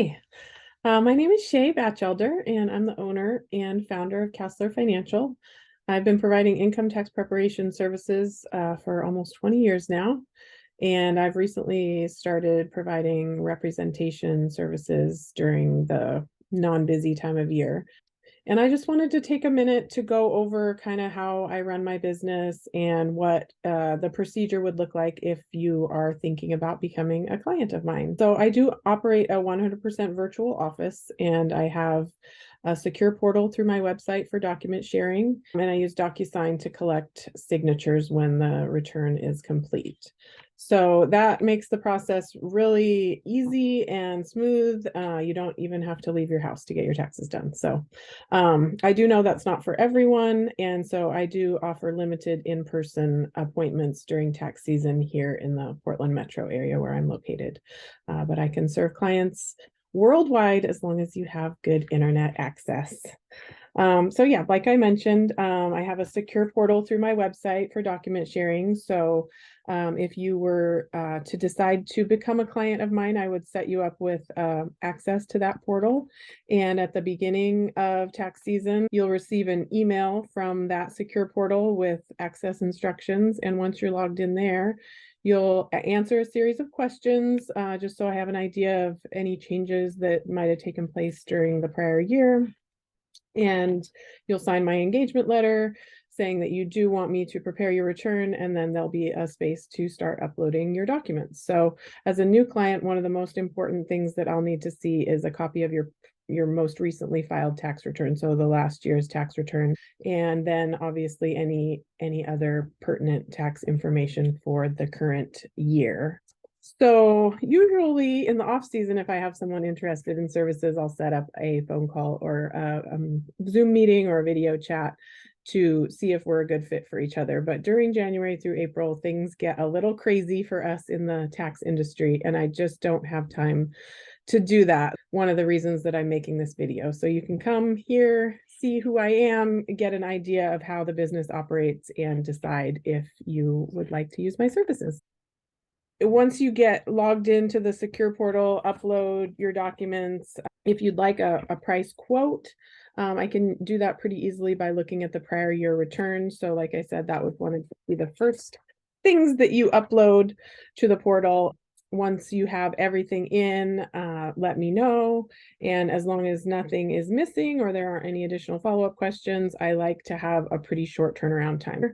Hi, my name is Shay Batchelder, and I'm the owner and founder of Casler Financial. I've been providing income tax preparation services for almost 20 years now, and I've recently started providing representation services during the non-busy time of year. And I just wanted to take a minute to go over kind of how I run my business and what the procedure would look like if you are thinking about becoming a client of mine. So I do operate a 100% virtual office, and I have a secure portal through my website for document sharing, and I use DocuSign to collect signatures when the return is complete. So that makes the process really easy and smooth. You don't even have to leave your house to get your taxes done. So I do know that's not for everyone, and so I do offer limited in-person appointments during tax season here in the Portland metro area where I'm located. But I can serve clients worldwide as long as you have good internet access. So yeah, like I mentioned, I have a secure portal through my website for document sharing. So if you were to decide to become a client of mine, I would set you up with access to that portal. And at the beginning of tax season, you'll receive an email from that secure portal with access instructions. And once you're logged in there, you'll answer a series of questions just so I have an idea of any changes that might have taken place during the prior year. And you'll sign my engagement letter saying that you do want me to prepare your return, and then there'll be a space to start uploading your documents. So as a new client, one of the most important things that I'll need to see is a copy of your most recently filed tax return, so the last year's tax return, and then obviously any other pertinent tax information for the current year. So usually in the off season, if I have someone interested in services, I'll set up a phone call or a Zoom meeting or a video chat to see if we're a good fit for each other. But during January through April, things get a little crazy for us in the tax industry, and I just don't have time to do that. One of the reasons that I'm making this video. So you can come here, see who I am, get an idea of how the business operates, and decide if you would like to use my services. Once you get logged into the secure portal, upload your documents. If you'd like a price quote, I can do that pretty easily by looking at the prior year return. So like I said, that would want to be the first things that you upload to the portal. Once you have everything in, let me know. And as long as nothing is missing or there aren't any additional follow-up questions, I like to have a pretty short turnaround time.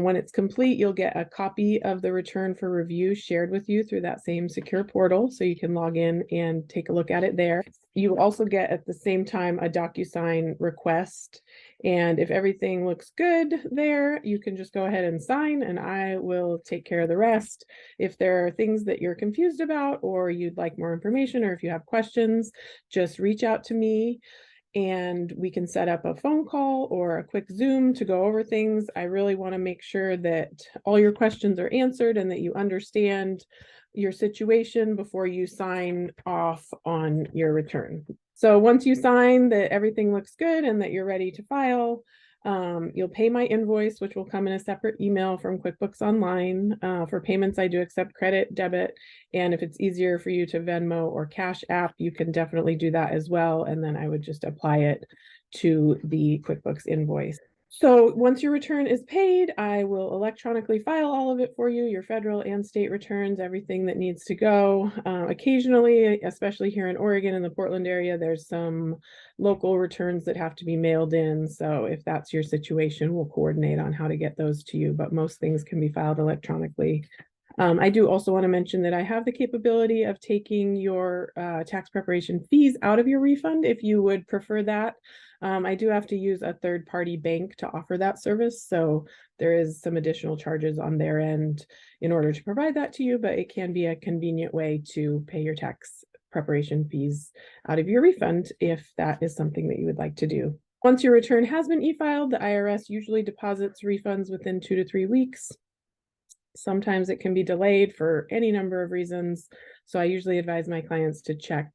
When it's complete, you'll get a copy of the return for review shared with you through that same secure portal, so you can log in and take a look at it there. You also get at the same time a DocuSign request. And if everything looks good there, you can just go ahead and sign, and I will take care of the rest. If there are things that you're confused about, or you'd like more information, or if you have questions, just reach out to me and we can set up a phone call or a quick Zoom to go over things. I really want to make sure that all your questions are answered and that you understand your situation before you sign off on your return. So once you sign that everything looks good and that you're ready to file, you'll pay my invoice, which will come in a separate email from QuickBooks Online. For payments, I do accept credit, debit, and if it's easier for you to Venmo or Cash App, you can definitely do that as well. And then I would just apply it to the QuickBooks invoice. So once your return is paid, I will electronically file all of it for you, your federal and state returns, everything that needs to go. Occasionally, especially here in Oregon in the Portland area, there's some local returns that have to be mailed in. So if that's your situation, we'll coordinate on how to get those to you, but most things can be filed electronically. I do also want to mention that I have the capability of taking your tax preparation fees out of your refund if you would prefer that. I do have to use a third-party bank to offer that service, so there is some additional charges on their end in order to provide that to you, but it can be a convenient way to pay your tax preparation fees out of your refund if that is something that you would like to do. Once your return has been e-filed, the IRS usually deposits refunds within 2 to 3 weeks. Sometimes it can be delayed for any number of reasons. So I usually advise my clients to check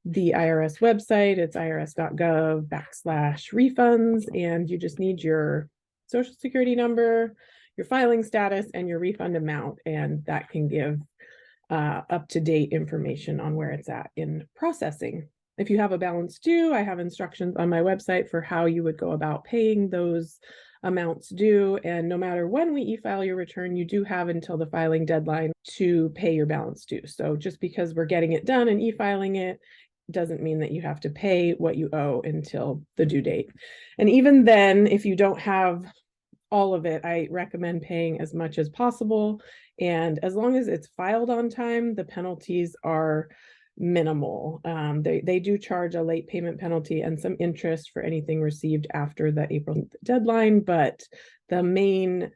the IRS website. It's irs.gov/refunds, and you just need your social security number, your filing status, and your refund amount, and that can give up-to-date information on where it's at in processing. If you have a balance due, I have instructions on my website for how you would go about paying those amounts due. And no matter when we e-file your return, you do have until the filing deadline to pay your balance due. So just because we're getting it done and e-filing it doesn't mean that you have to pay what you owe until the due date. And even then, if you don't have all of it, I recommend paying as much as possible. And as long as it's filed on time, the penalties are minimal. They do charge a late payment penalty and some interest for anything received after the April deadline, but the main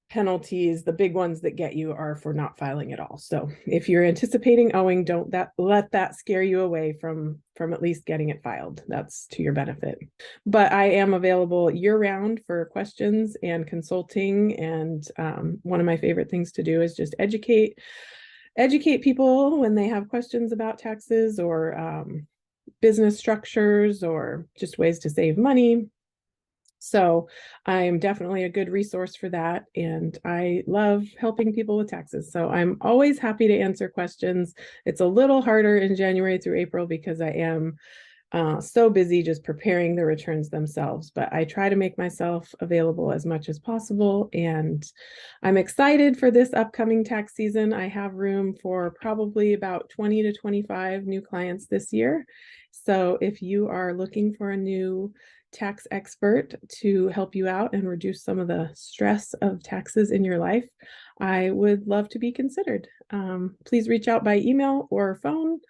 penalties, the big ones that get you, are for not filing at all. So if you're anticipating owing, don't let that scare you away from at least getting it filed. That's to your benefit. But I am available year-round for questions and consulting. And one of my favorite things to do is just educate people when they have questions about taxes or business structures or just ways to save money. So I'm definitely a good resource for that. And I love helping people with taxes. So I'm always happy to answer questions. It's a little harder in January through April because I am so busy just preparing the returns themselves, but I try to make myself available as much as possible. And I'm excited for this upcoming tax season. I have room for probably about 20 to 25 new clients this year. So if you are looking for a new tax expert to help you out and reduce some of the stress of taxes in your life, I would love to be considered. Please reach out by email or phone,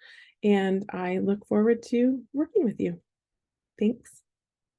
and I look forward to working with you. Thanks.